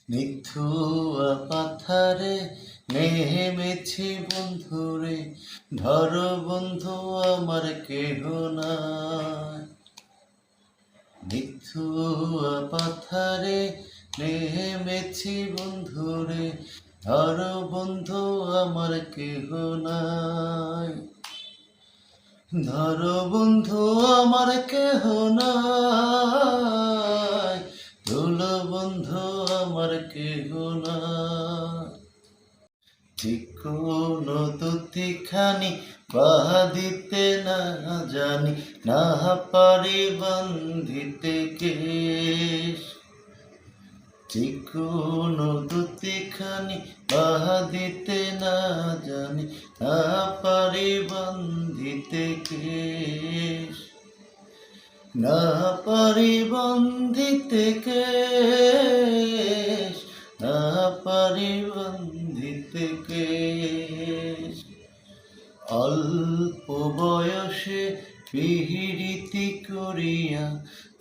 নিথুয়া পাথারে নেমেছি বন্ধুরে, ধরো বন্ধু আমার কেহ নাই। নিথুয়া পাথারে নেমেছি বন্ধুরে, ধরো বন্ধু আমার কেহ নাই। ধরো বন্ধু আমার কেহ নাই, তোলো বন্ধু আমার কেহ নাই। চিকন দুটিখানি বাঁধিতে না জানি, না পারি বান্ধিতে কেশ। চিকন দুটিখানি বাঁধিতে না জানি, না পারি বান্ধিতে কেশ। না পারি বান্ধিতে কেশ, না পারি বান্ধিতে কেশ। অল্প বয়সে পিহিরিতি করিয়া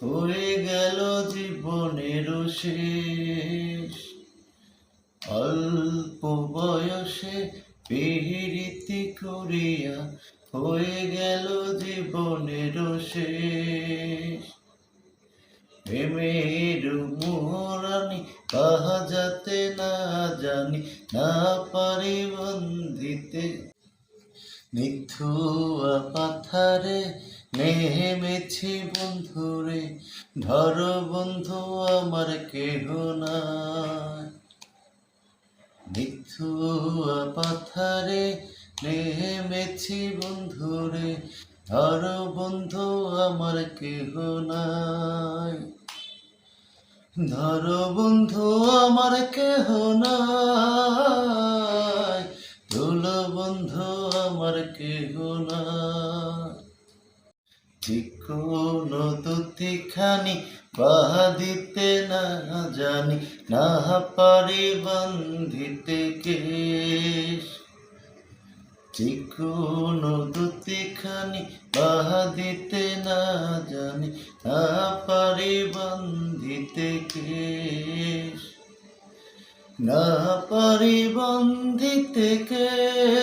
হয়ে গেল জীবনের শেষ। অল্প বয়সে পিহিরিতি করিয়া হয়ে গেল জীবনের শেষ। প্রেমের মোহরানি কাহা যাতে না জানি, না পারি বান্ধিতে। নিথুয়া পাথারে নেমেছি বন্ধুরে, ধরো বন্ধু আমার কেহ নাই। নিথুয়া পাথারে নেমেছি বন্ধুরে, ধরো বন্ধু আমার কেহ নাই। ধরো বন্ধু আমার কেহ নাই, তোলো বন্ধু আমার কেহ নাই। চিকন দুটিখানি বাঁধিতে না জানি, না পারি বান্ধিতে কেশ। চিকন দুটিখানি বাঁধিতে না জানি, না পারি বান্ধিতে কেশ। না পারি বান্ধিতে কেশ।